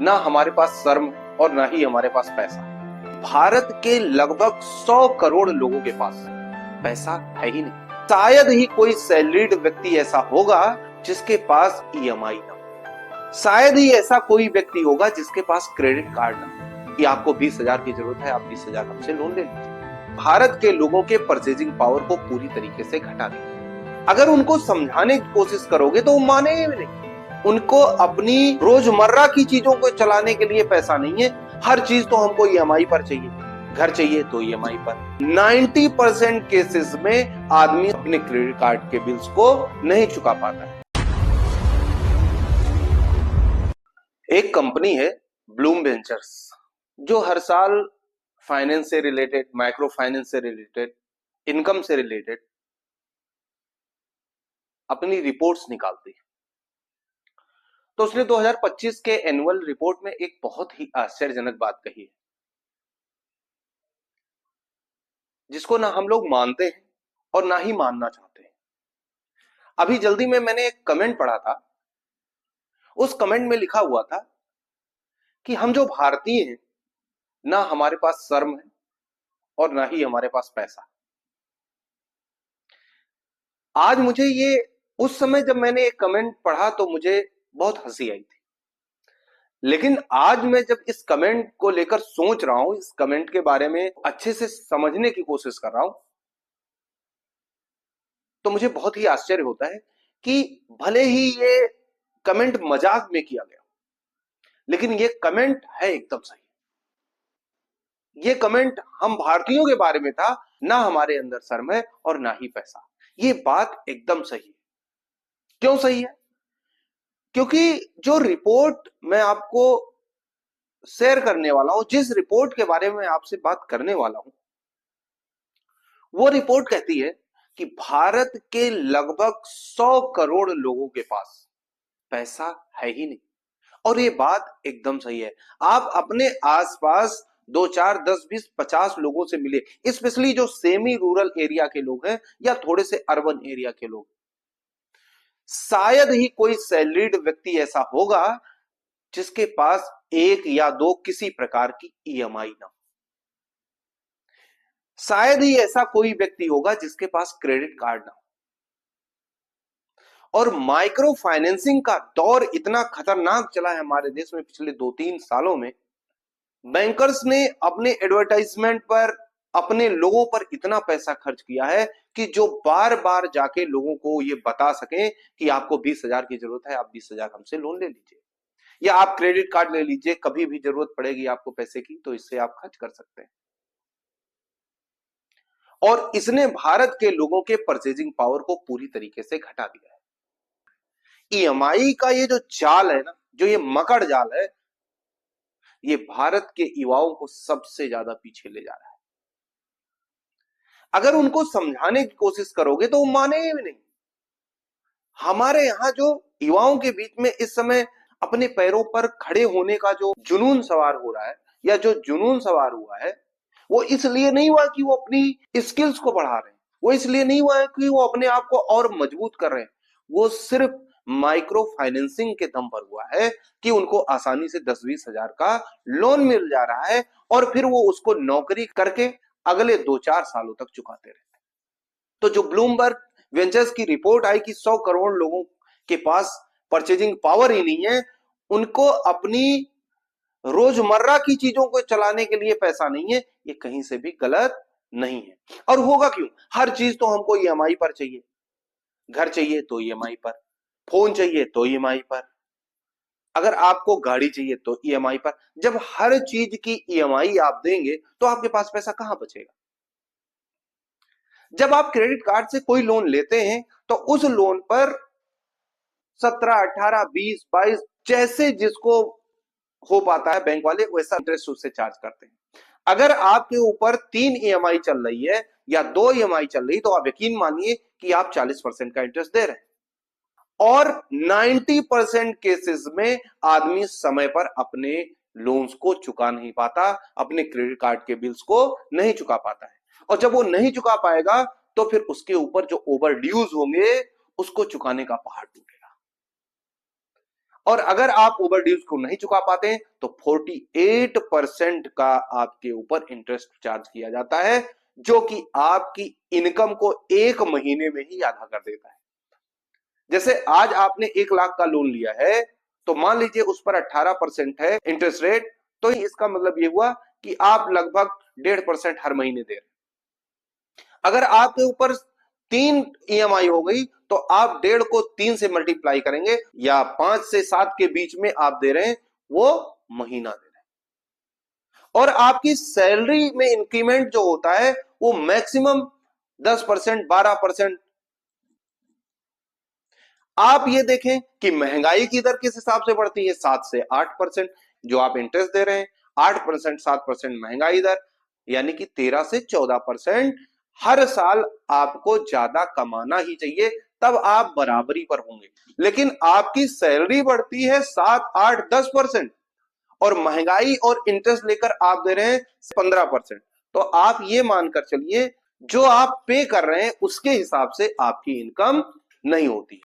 ना हमारे पास शर्म और ना ही हमारे पास पैसा। भारत के लगभग 100 करोड़ लोगों के पास पैसा है ही नहीं। शायद ही कोई सैलरीड व्यक्ति ऐसा होगा जिसके पास ईएमआई ना हो। शायद ही ऐसा कोई व्यक्ति होगा जिसके पास क्रेडिट कार्ड ना हो कि आपको 20,000 की जरूरत है, आप 20,000 हमसे लोन ले लीजिए। भारत के लोगों के परचेजिंग पावर को पूरी तरीके से घटा दिया। अगर उनको समझाने की कोशिश करोगे तो वो मानेंगे भी नहीं। उनको अपनी रोजमर्रा की चीजों को चलाने के लिए पैसा नहीं है। हर चीज तो हमको ईएमआई पर चाहिए, घर चाहिए तो ईएमआई पर। 90% केसेस में आदमी अपने क्रेडिट कार्ड के बिल्स को नहीं चुका पाता है। एक कंपनी है ब्लूम वेंचर्स, जो हर साल फाइनेंस से रिलेटेड, माइक्रो फाइनेंस से रिलेटेड, इनकम से रिलेटेड अपनी रिपोर्ट्स निकालती है। तो उसने 2025 के एनुअल रिपोर्ट में एक बहुत ही आश्चर्यजनक बात कही है, जिसको ना हम लोग मानते हैं और ना ही मानना चाहते हैं। अभी जल्दी में मैंने एक कमेंट पढ़ा था। उस कमेंट में लिखा हुआ था कि हम जो भारतीय हैं, ना हमारे पास शर्म है और ना ही हमारे पास पैसा। आज मुझे ये, उस समय जब मैंने एक कमेंट पढ़ा तो मुझे बहुत हंसी आई थी, लेकिन आज मैं जब इस कमेंट को लेकर सोच रहा हूं, इस कमेंट के बारे में अच्छे से समझने की कोशिश कर रहा हूं, तो मुझे बहुत ही आश्चर्य होता है कि भले ही ये कमेंट मजाक में किया गया, लेकिन ये कमेंट है एकदम सही। ये कमेंट हम भारतीयों के बारे में था, ना हमारे अंदर शर्म है और ना ही पैसा। ये बात एकदम सही है। क्यों सही है? क्योंकि जो रिपोर्ट मैं आपको शेयर करने वाला हूं, जिस रिपोर्ट के बारे में आपसे बात करने वाला हूं, वो रिपोर्ट कहती है कि भारत के लगभग 100 करोड़ लोगों के पास पैसा है ही नहीं। और ये बात एकदम सही है। आप अपने आसपास 2, 4, 10, 20, 50 लोगों से मिले, स्पेशली जो सेमी रूरल एरिया के लोग हैं या थोड़े से अर्बन एरिया के लोग, शायद ही कोई सैलरीड व्यक्ति ऐसा होगा जिसके पास एक या दो किसी प्रकार की ईएमआई ना हो। शायद ही ऐसा कोई व्यक्ति होगा जिसके पास क्रेडिट कार्ड ना हो। और माइक्रो फाइनेंसिंग का दौर इतना खतरनाक चला है हमारे देश में पिछले 2-3 सालों में। बैंकर्स ने अपने एडवर्टाइजमेंट पर, अपने लोगों पर इतना पैसा खर्च किया है कि जो बार बार जाके लोगों को ये बता सकें कि आपको 20,000 की जरूरत है, आप 20,000 हमसे लोन ले लीजिए, या आप क्रेडिट कार्ड ले लीजिए, कभी भी जरूरत पड़ेगी आपको पैसे की तो इससे आप खर्च कर सकते हैं। और इसने भारत के लोगों के परचेजिंग पावर को पूरी तरीके से घटा दिया है। ईएमआई का ये जो जाल है ना, जो ये मकड़ जाल है, ये भारत के युवाओं को सबसे ज्यादा पीछे ले जा रहा है। अगर उनको समझाने की कोशिश करोगे तो वो मानेंगे भी नहीं। हमारे यहाँ जो युवाओं के बीच में इस समय अपने पैरों पर खड़े होने का जो जुनून सवार हो रहा है, या जो जुनून सवार हुआ है, वो इसलिए नहीं हुआ कि वो अपनी स्किल्स को बढ़ा रहे हैं, वो इसलिए नहीं हुआ है कि वो अपने आप को और मजबूत कर रहे हैं। वो सिर्फ माइक्रो फाइनेंसिंग के दम पर हुआ है कि उनको आसानी से 10-20 हजार का लोन मिल जा रहा है, और फिर वो उसको नौकरी करके अगले 2-4 सालों तक चुकाते रहते हैं। तो जो ब्लूमबर्ग वेंचर्स की रिपोर्ट आई कि 100 करोड़ लोगों के पास परचेजिंग पावर ही नहीं है, उनको अपनी रोजमर्रा की चीजों को चलाने के लिए पैसा नहीं है, ये कहीं से भी गलत नहीं है। और होगा क्यों? हर चीज तो हमको ईएमआई पर चाहिए, घर चाहिए तो ईएमआई पर, फोन चाहिए तो ईएमआई पर, अगर आपको गाड़ी चाहिए तो ईएमआई पर। जब हर चीज की ईएमआई आप देंगे तो आपके पास पैसा कहां बचेगा? जब आप क्रेडिट कार्ड से कोई लोन लेते हैं तो उस लोन पर 17, 18, 20, 22 जैसे जिसको हो पाता है, बैंक वाले वैसा इंटरेस्ट उससे चार्ज करते हैं। अगर आपके ऊपर 3 ईएमआई चल रही है या 2 ईएमआई चल रही, तो आप यकीन मानिए कि आप 40% का इंटरेस्ट दे रहे हैं। और 90% केसेस में आदमी समय पर अपने लोन्स को चुका नहीं पाता, अपने क्रेडिट कार्ड के बिल्स को नहीं चुका पाता है। और जब वो नहीं चुका पाएगा तो फिर उसके ऊपर जो ओवर ड्यूज होंगे उसको चुकाने का पहाड़ टूटेगा। और अगर आप ओवर ड्यूज को नहीं चुका पाते हैं तो 48% का आपके ऊपर इंटरेस्ट चार्ज किया जाता है, जो कि आपकी इनकम को 1 महीने में ही आधा कर देता है। जैसे आज आपने 1 लाख का लोन लिया है तो मान लीजिए उस पर 18% है इंटरेस्ट रेट, तो इसका मतलब ये हुआ कि आप लगभग 1.5% हर महीने दे रहे हैं। अगर आपके ऊपर 3 EMI हो गई तो आप 1.5 को 3 से मल्टीप्लाई करेंगे, या 5 से 7 के बीच में आप दे रहे हैं, वो महीना दे रहे हैं। और आपकी सैलरी में इंक्रीमेंट जो होता है वो मैक्सिमम 10%, 12%। आप ये देखें कि महंगाई की दर किस हिसाब से बढ़ती है, 7 से 8%। जो आप इंटरेस्ट दे रहे हैं 8%, 7% महंगाई दर, यानी कि 13 से 14%। हर साल आपको ज्यादा कमाना ही चाहिए, तब आप बराबरी पर होंगे। लेकिन आपकी सैलरी बढ़ती है 7, 8, 10%, और महंगाई और इंटरेस्ट लेकर आप दे रहे हैं 15%। तो आप ये मानकर चलिए जो आप पे कर रहे हैं उसके हिसाब से आपकी इनकम नहीं होती।